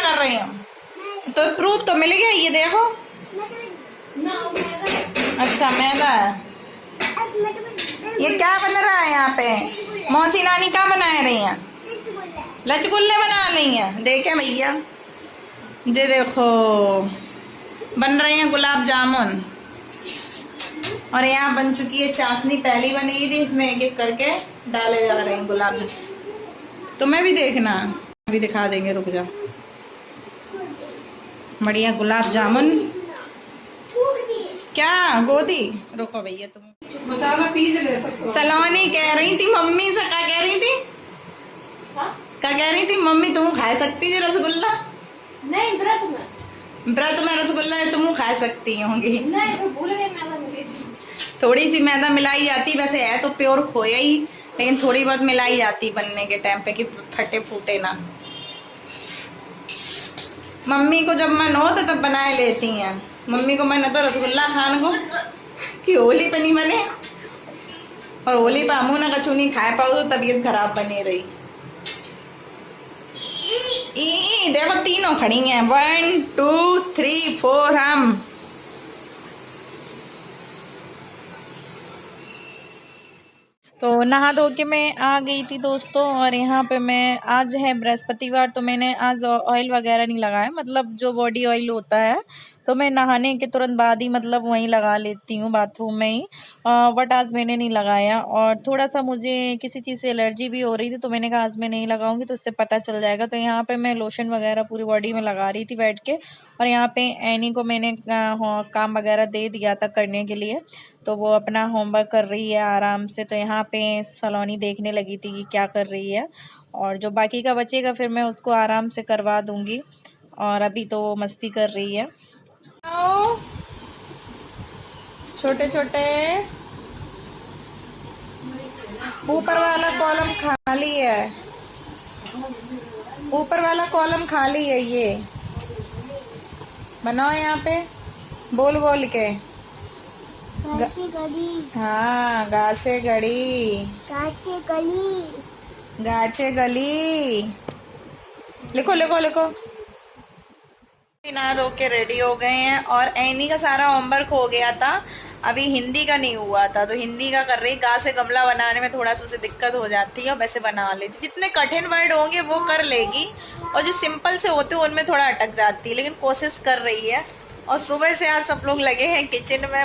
कर रही हूँ? तो प्रूफ तो मिल गया, ये देखो। अच्छा मैदा है। ये क्या बन रहा है यहाँ पे? मौसी नानी क्या बना रही हैं? लचगुल्ले बना रही हैं। देखे भैया, ये देखो बन रहे हैं गुलाब जामुन। और यहाँ बन चुकी है चाशनी, पहली बनी थी, इसमें एक एक करके डाले जा रहे हैं गुलाब। तुम्हें भी देखना, अभी दिखा देंगे, रुक जाओ। बढ़िया गुलाब जामुन। क्या गोदी? रुको भैया, तुम मसाला पीस ले सब। सलोनी कह रही थी मम्मी से, क्या कह रही थी? क्या कह रही थी मम्मी, तुम खा सकती थी रसगुल्ला? नहीं, व्रत में रसगुल्ला तुम खा सकती होंगी। नहीं, तो भूल गए, मैदा मिली थी। थोड़ी सी मैदा मिलाई जाती, वैसे है तो प्योर खोया ही, लेकिन थोड़ी बहुत मिलाई जाती बनने के टाइम पे कि फटे फूटे ना। मम्मी को जब मन हो तो तब बनाए लेती हैं। मम्मी को मन है तो रसगुल्ला खाने को, कि होली पे नहीं बने, और होली पे हमू ना कछु नहीं खाए पाओ तो तबीयत खराब बनी रही। देखो तीनों खड़ी हैं, 1 2 3 4। हम तो नहा धो के मैं आ गई थी दोस्तों, और यहाँ पे मैं, आज है बृहस्पतिवार, तो मैंने आज ऑयल वगैरह नहीं लगाया, मतलब जो बॉडी ऑयल होता है तो मैं नहाने के तुरंत बाद ही मतलब वहीं लगा लेती हूँ, बाथरूम में ही। बट आज मैंने नहीं लगाया, और थोड़ा सा मुझे किसी चीज़ से एलर्जी भी हो रही थी, तो मैंने कहा आज मैं नहीं लगाऊंगी तो उससे पता चल जाएगा। तो यहाँ पे मैं लोशन वगैरह पूरी बॉडी में लगा रही थी बैठ के, और यहाँ पे एनी को मैंने काम वगैरह दे दिया था करने के लिए, तो वो अपना होमवर्क कर रही है आराम से। तो यहाँ पे सलोनी देखने लगी थी कि क्या कर रही है, और जो बाकी का बचेगा फिर मैं उसको आराम से करवा दूंगी, और अभी तो वो मस्ती कर रही है। छोटे छोटे, ऊपर वाला कॉलम खाली है, ऊपर वाला कॉलम खाली है, ये बनाओ यहाँ पे बोल बोल के। हाँ, गासे गड़ी, गाचे गली, लिखो लिखो लिखो। नहा धो के रेडी हो गए हैं, और एनी का सारा होमवर्क हो गया था, अभी हिंदी का नहीं हुआ था, तो हिंदी का कर रही। गा से गमला बनाने में थोड़ा सा उसे दिक्कत हो जाती है, वैसे बना लेती, जितने कठिन वर्ड होंगे वो कर लेगी, और जो सिंपल से होते हैं उनमें थोड़ा अटक जाती है, लेकिन कोशिश कर रही है। और सुबह से आज सब लोग लगे हैं किचन में।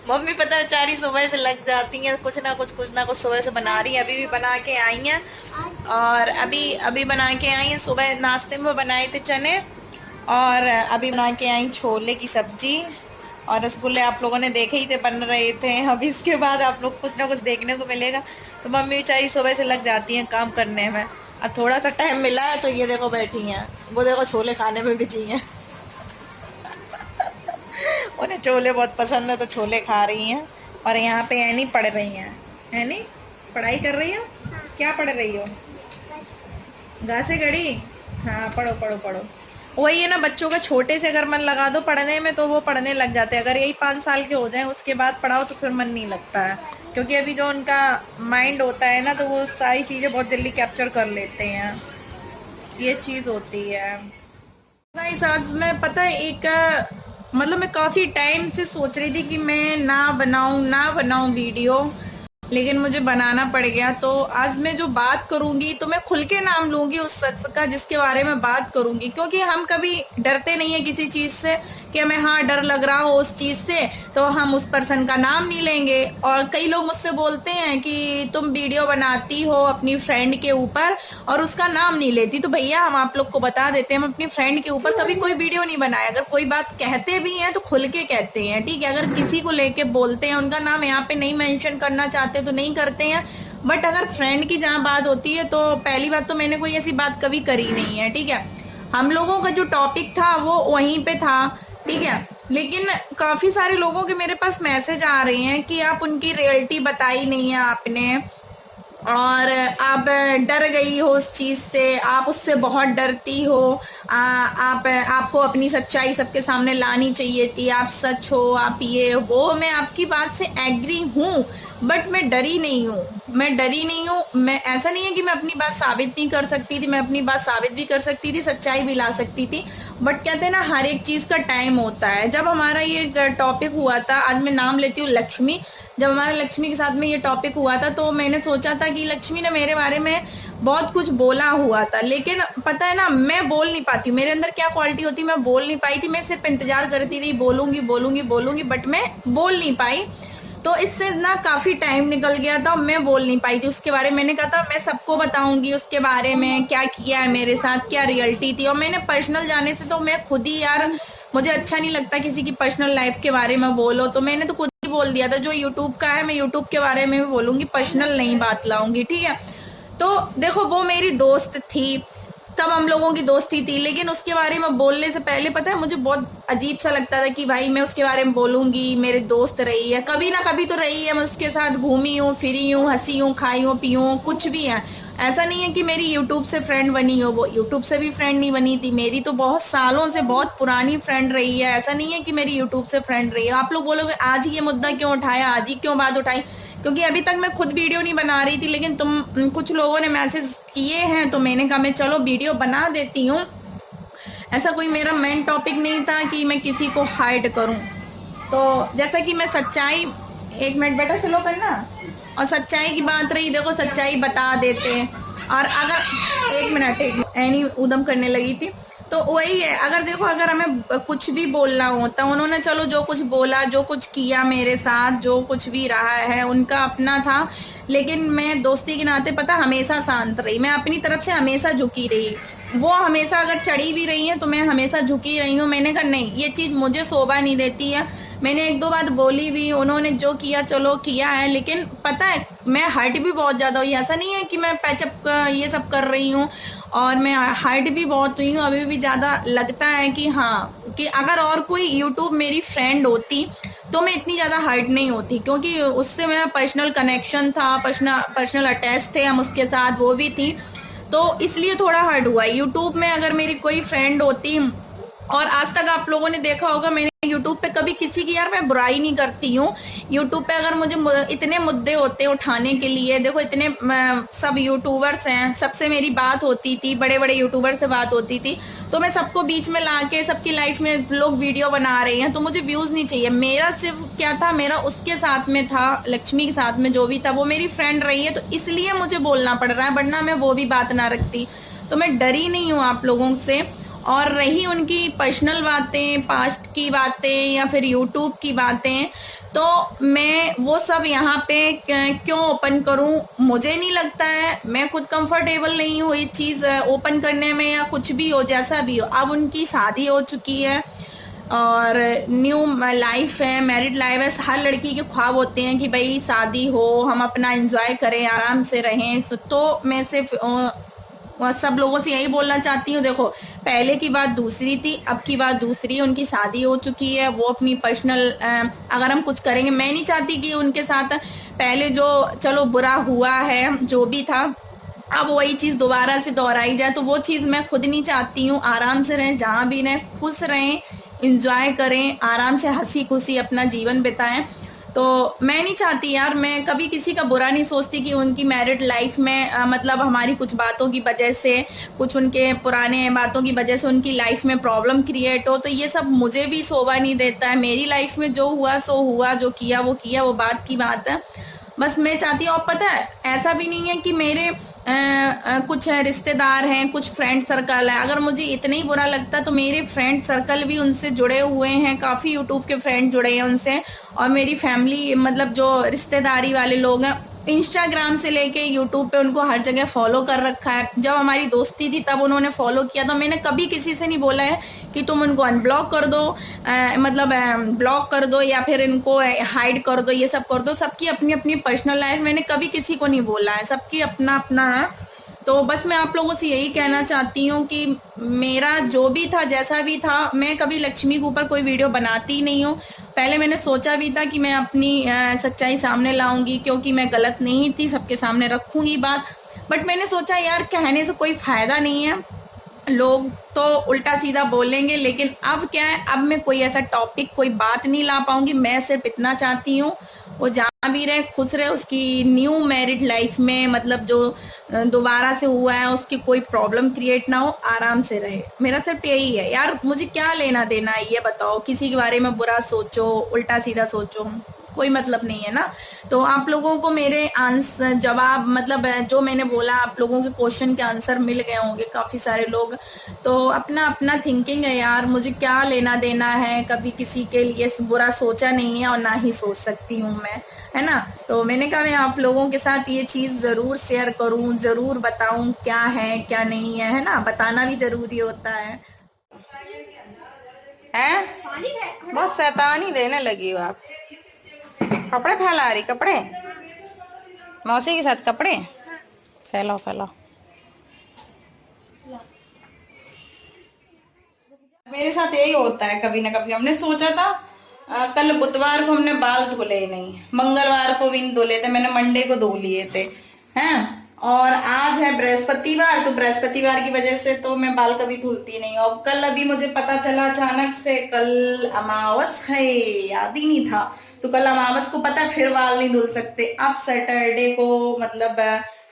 मम्मी पता है बेचारी सुबह से लग जाती हैं, कुछ ना कुछ सुबह से बना रही है। अभी भी बना के आई हैं, और अभी बना के आई हैं। सुबह नाश्ते में बनाए थे चने, और अभी बना के आई छोले की सब्जी, और रसगुल्ले आप लोगों ने देखे ही थे बन रहे थे। अभी इसके बाद आप लोग कुछ ना कुछ देखने को मिलेगा। तो मम्मी बेचारी सुबह से लग जाती हैं काम करने में। अब थोड़ा सा टाइम मिला है तो ये देखो बैठी हैं, वो देखो छोले खाने में बिजी हैं। उन्हें छोले बहुत पसंद है तो छोले खा रही हैं। और यहाँ पे एनी पढ़ रही हैं। एनी पढ़ाई कर रही हो? क्या पढ़ रही हो? गा से गड़ी? हाँ, पढ़ो पढ़ो पढ़ो। वही है ना, बच्चों का छोटे से अगर मन लगा दो पढ़ने में तो वो पढ़ने लग जाते हैं। अगर यही 5 साल के हो जाएं उसके बाद पढ़ाओ तो फिर मन नहीं लगता है, क्योंकि अभी जो उनका माइंड होता है ना, तो वो सारी चीज़ें बहुत जल्दी कैप्चर कर लेते हैं, ये चीज़ होती है। गाइस आज मैं पता है मतलब मैं काफ़ी टाइम से सोच रही थी कि मैं ना बनाऊं वीडियो, लेकिन मुझे बनाना पड़ गया। तो आज मैं जो बात करूंगी तो मैं खुल के नाम लूंगी उस शख्स का जिसके बारे में बात करूंगी, क्योंकि हम कभी डरते नहीं है किसी चीज़ से कि हमें हाँ डर लग रहा हो उस चीज़ से, तो हम उस पर्सन का नाम नहीं लेंगे। और कई लोग मुझसे बोलते हैं कि तुम वीडियो बनाती हो अपनी फ्रेंड के ऊपर और उसका नाम नहीं लेती, तो भैया हम आप लोग को बता देते हैं, हम अपनी फ्रेंड के ऊपर कभी कोई वीडियो नहीं बनाया। अगर कोई बात कहते भी हैं तो खुल के कहते हैं, ठीक है। अगर किसी को लेके बोलते हैं, उनका नाम यहाँ पे नहीं मेंशन करना चाहते तो नहीं करते हैं, बट अगर फ्रेंड की जहाँ बात होती है तो पहली बात तो मैंने कोई ऐसी बात कभी करी नहीं है, ठीक है। हम लोगों का जो टॉपिक था वो वहीं पे था, ठीक है। लेकिन काफ़ी सारे लोगों के मेरे पास मैसेज आ रहे हैं कि आप उनकी रियलिटी बताई नहीं है आपने, और आप डर गई हो उस चीज़ से, आप उससे बहुत डरती हो, आपको अपनी सच्चाई सबके सामने लानी चाहिए थी, आप सच हो, आप ये वो। मैं आपकी बात से एग्री हूँ, बट मैं डरी नहीं हूँ, मैं डरी नहीं हूँ। मैं ऐसा नहीं है कि मैं अपनी बात साबित नहीं कर सकती थी, मैं अपनी बात साबित भी कर सकती थी, सच्चाई भी ला सकती थी। बट कहते हैं ना, हर एक चीज़ का टाइम होता है। जब हमारा ये टॉपिक हुआ था, आज मैं नाम लेती हूँ लक्ष्मी, जब हमारा लक्ष्मी के साथ में ये टॉपिक हुआ था तो मैंने सोचा था कि लक्ष्मी ने मेरे बारे में बहुत कुछ बोला हुआ था, लेकिन पता है ना, मैं बोल नहीं पाती हूँ। मेरे अंदर क्या क्वालिटी होती, मैं बोल नहीं पाई थी। मैं सिर्फ इंतजार करती रही, बोलूंगी बोलूंगी बोलूंगी, बट मैं बोल नहीं पाई। तो इससे ना काफी टाइम निकल गया था, मैं बोल नहीं पाई थी उसके बारे में। मैंने कहा था मैं सबको बताऊंगी उसके बारे में, क्या किया है मेरे साथ, क्या रियलिटी थी। और मैंने पर्सनल जाने से तो मैं खुद ही यार, मुझे अच्छा नहीं लगता किसी की पर्सनल लाइफ के बारे में बोलो, तो मैंने तो खुद ही बोल दिया था जो यूट्यूब का है मैं यूट्यूब के बारे में भी बोलूंगी, पर्सनल नहीं बात लाऊंगी, ठीक है। तो देखो, वो मेरी दोस्त थी, तब हम लोगों की दोस्ती थी, लेकिन उसके बारे में बोलने से पहले पता है मुझे बहुत अजीब सा लगता था कि भाई मैं उसके बारे में बोलूंगी, मेरे दोस्त रही है, कभी ना कभी तो रही है, मैं उसके साथ घूमी हूँ, फिरी हूँ, हंसी हूँ, खाई हूँ, पी हूँ, कुछ भी है। ऐसा नहीं है कि मेरी यूट्यूब से फ्रेंड बनी हो, वो यूट्यूब से भी फ्रेंड नहीं बनी थी, मेरी तो बहुत सालों से बहुत पुरानी फ्रेंड रही है। ऐसा नहीं है कि मेरी यूट्यूब से फ्रेंड रही है। आप लोग बोलोगे आज ही ये मुद्दा क्यों उठाया, आज ही क्यों बात उठाई, क्योंकि अभी तक मैं खुद वीडियो नहीं बना रही थी, लेकिन तुम कुछ लोगों ने मैसेज किए हैं तो मैंने कहा मैं चलो वीडियो बना देती हूँ। ऐसा कोई मेरा मेन टॉपिक नहीं था कि मैं किसी को हाइड करूँ। तो जैसा कि मैं सच्चाई, एक मिनट बेटा स्लो करना, और सच्चाई की बात रही, देखो सच्चाई बता देते। और अगर एक मिनट एनी उदम करने लगी थी, तो वही है, अगर देखो अगर हमें कुछ भी बोलना होता, उन्होंने चलो जो कुछ बोला, जो कुछ किया मेरे साथ, जो कुछ भी रहा है उनका अपना था, लेकिन मैं दोस्ती के नाते पता हमेशा शांत रही, मैं अपनी तरफ से हमेशा झुकी रही। वो हमेशा अगर चढ़ी भी रही है तो मैं हमेशा झुकी रही हूँ। मैंने कहा नहीं, ये चीज़ मुझे शोभा नहीं देती है। मैंने एक दो बात बोली भी, उन्होंने जो किया चलो किया है, लेकिन पता है मैं हर्ट भी बहुत ज़्यादा हुई। ऐसा नहीं है कि मैं पैचअप ये सब कर रही हूँ, और मैं हर्ट भी बहुत हुई हूँ। अभी भी ज़्यादा लगता है कि हाँ, कि अगर और कोई यूट्यूब मेरी फ्रेंड होती तो मैं इतनी ज़्यादा हर्ट नहीं होती, क्योंकि उससे मेरा पर्सनल कनेक्शन था, पर्सनल अटैच थे हम उसके साथ, वो भी थी, तो इसलिए थोड़ा हर्ट हुआ। यूट्यूब में अगर मेरी कोई फ्रेंड होती, और आज तक आप लोगों ने देखा होगा मैंने यूट्यूब पे कभी किसी की यार मैं बुराई नहीं करती हूँ। यूट्यूब पे अगर मुझे इतने मुद्दे होते हैं उठाने के लिए, देखो इतने सब यूट्यूबर्स हैं, सबसे मेरी बात होती थी, बड़े बड़े यूट्यूबर से बात होती थी, तो मैं सबको बीच में ला के, सबकी लाइफ में लोग वीडियो बना रहे हैं तो मुझे व्यूज़ नहीं चाहिए। मेरा सिर्फ क्या था, मेरा उसके साथ में था, लक्ष्मी के साथ में जो भी था, वो मेरी फ्रेंड रही है, तो इसलिए मुझे बोलना पड़ रहा है, वरना मैं वो भी बात ना रखती। तो मैं डरी नहीं हूँ आप लोगों से। और रही उनकी पर्सनल बातें, पास्ट की बातें या फिर यूट्यूब की बातें, तो मैं वो सब यहाँ पे क्यों ओपन करूँ, मुझे नहीं लगता है, मैं खुद कंफर्टेबल नहीं हूँ ये चीज़ ओपन करने में, या कुछ भी हो जैसा भी हो। अब उनकी शादी हो चुकी है और न्यू लाइफ है, मैरिड लाइफ है। हर लड़की के ख्वाब होते हैं कि भाई शादी हो, हम अपना एंजॉय करें, आराम से रहें। तो मैं सिर्फ सब लोगों से यही बोलना चाहती हूँ, देखो पहले की बात दूसरी थी, अब की बात दूसरी है। उनकी शादी हो चुकी है, वो अपनी पर्सनल अगर हम कुछ करेंगे, मैं नहीं चाहती कि उनके साथ पहले जो चलो बुरा हुआ है जो भी था, अब वही चीज़ दोबारा से दोहराई जाए, तो वो चीज़ मैं खुद नहीं चाहती हूँ। आराम से रहें, जहाँ भी रहें खुश रहें, इंजॉय करें, आराम से हंसी खुशी अपना जीवन बिताएं। तो मैं नहीं चाहती यार, मैं कभी किसी का बुरा नहीं सोचती कि उनकी मैरिड लाइफ में मतलब हमारी कुछ बातों की वजह से, कुछ उनके पुराने बातों की वजह से उनकी लाइफ में प्रॉब्लम क्रिएट हो, तो ये सब मुझे भी शोभा नहीं देता है। मेरी लाइफ में जो हुआ सो हुआ, जो किया वो किया, वो बात की बात है। बस मैं चाहती हूँ, और पता है ऐसा भी नहीं है कि मेरे कुछ रिश्तेदार हैं, कुछ फ्रेंड सर्कल है, अगर मुझे इतना ही बुरा लगता तो मेरे फ्रेंड सर्कल भी उनसे जुड़े हुए हैं, काफ़ी यूट्यूब के फ्रेंड जुड़े हैं उनसे, और मेरी फैमिली मतलब जो रिश्तेदारी वाले लोग हैं, इंस्टाग्राम से लेके यूट्यूब पे उनको हर जगह फॉलो कर रखा है। जब हमारी दोस्ती थी तब उन्होंने फॉलो किया, तो मैंने कभी किसी से नहीं बोला है कि तुम उनको अनब्लॉक कर दो, मतलब ब्लॉक कर दो या फिर इनको हाइड कर दो, ये सब कर दो। सबकी अपनी अपनी पर्सनल लाइफ, मैंने कभी किसी को नहीं बोला है, सबकी अपना अपना है। तो बस मैं आप लोगों से यही कहना चाहती हूँ कि मेरा जो भी था, जैसा भी था, मैं कभी लक्ष्मी के ऊपर कोई वीडियो बनाती ही नहीं हूँ। पहले मैंने सोचा भी था कि मैं अपनी सच्चाई सामने लाऊंगी, क्योंकि मैं गलत नहीं थी, सबके सामने रखूंगी बात। बट मैंने सोचा यार कहने से कोई फ़ायदा नहीं है, लोग तो उल्टा सीधा बोलेंगे। लेकिन अब क्या है, अब मैं कोई ऐसा टॉपिक, कोई बात नहीं ला पाऊंगी। मैं सिर्फ इतना चाहती हूँ, वो जहाँ भी रहे खुश रहे, उसकी न्यू मैरिड लाइफ में मतलब जो दोबारा से हुआ है उसकी कोई प्रॉब्लम क्रिएट ना हो, आराम से रहे। मेरा सिर्फ यही है यार, मुझे क्या लेना देना है ये बताओ, किसी के बारे में बुरा सोचो, उल्टा सीधा सोचो, कोई मतलब नहीं है ना। तो आप लोगों को मेरे आंसर जवाब मतलब जो मैंने बोला, आप लोगों के क्वेश्चन के आंसर मिल गए होंगे काफ़ी सारे लोग। तो अपना अपना थिंकिंग है यार, मुझे क्या लेना देना है, कभी किसी के लिए बुरा सोचा नहीं है और ना ही सोच सकती हूँ मैं, है ना। तो मैंने कहा मैं आप लोगों के साथ ये चीज़ ज़रूर शेयर करूँ, ज़रूर बताऊँ क्या है क्या नहीं है ना, बताना भी ज़रूरी होता है। बहुत शैतानी देने लगी हो आप, कपड़े फैला रही, कपड़े मौसी के साथ कपड़े फैलाओ फैलाओ। मेरे साथ यही होता है कभी ना कभी। हमने सोचा था कल बुधवार को हमने बाल धुले ही नहीं, मंगलवार को भी नहीं धुले थे, मैंने मंडे को धो लिए थे हैं, और आज है बृहस्पतिवार, तो बृहस्पतिवार की वजह से तो मैं बाल कभी धुलती नहीं। और कल अभी मुझे पता चला अचानक से, कल अमावस है, याद ही नहीं था, तो कल अमावस को पता फिर बाल नहीं धुल सकते। अब सैटरडे को मतलब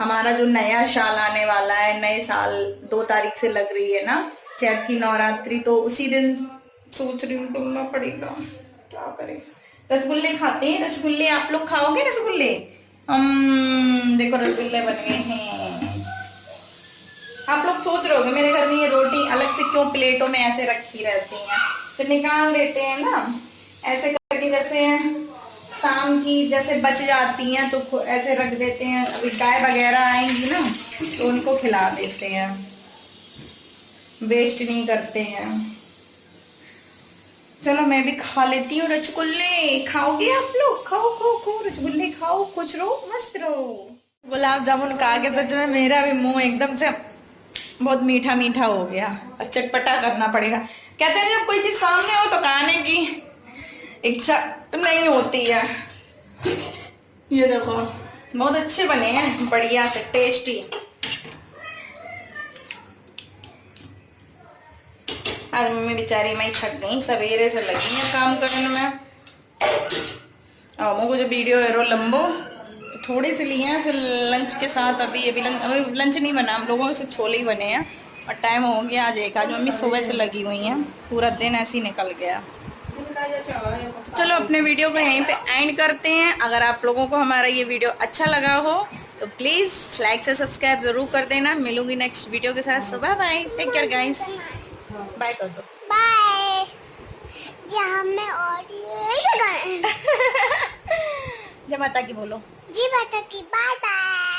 हमारा जो नया साल आने वाला है, नए साल 2 तारीख से लग रही है ना चैत की नवरात्रि, तो उसी दिन सोच रही हूँ धुलना पड़ेगा, क्या करें। रसगुल्ले खाते हैं, रसगुल्ले आप लोग खाओगे रसगुल्ले? देखो रसगुल्ले बन गए हैं। आप लोग सोच रहे होगे मेरे घर में ये रोटी अलग से क्यों प्लेटों में ऐसे रखी रहती हैं, तो निकाल देते हैं ना ऐसे करके, जैसे शाम की जैसे बच जाती हैं तो ऐसे रख देते हैं, अभी गाय वगैरह आएंगी ना तो उनको खिला देते हैं, वेस्ट नहीं करते हैं। चलो मैं भी खा लेती हूँ रसगुल्ले। खाओगे आप लोग? खाओ खाओ खाओ रसगुल्ले खाओ, खुश रहो मस्त रहो। गुलाब जामुन खा के सच में मेरा भी मुंह एकदम से बहुत मीठा मीठा हो गया, चटपटा करना पड़ेगा। कहते हैं जब कोई चीज सामने हो तो खाने की इच्छा नहीं होती है। ये देखो बहुत अच्छे बने हैं, बढ़िया से टेस्टी। आज मम्मी बेचारी मैं थक गई, सवेरे से लगी है काम करने में, और मुझे जो वीडियो है रो लंबो तो थोड़ी सी लिए हैं, फिर लंच के साथ अभी लंच नहीं बना, हम लोगों से छोले ही बने हैं, और टाइम हो गया आज एक। आज मम्मी सुबह से लगी हुई हैं, पूरा दिन ऐसे ही निकल गया। तो चलो अपने वीडियो को यहीं पे एंड करते हैं। अगर आप लोगों को हमारा ये वीडियो अच्छा लगा हो तो प्लीज़ लाइक से सब्सक्राइब ज़रूर कर देना। मिलूंगी नेक्स्ट वीडियो के साथ। Bye bye, take care guys, bye कर दो, बाय। यहाँ में और ये जगह जय माता की बोलो। जी माता की, बाय बाय।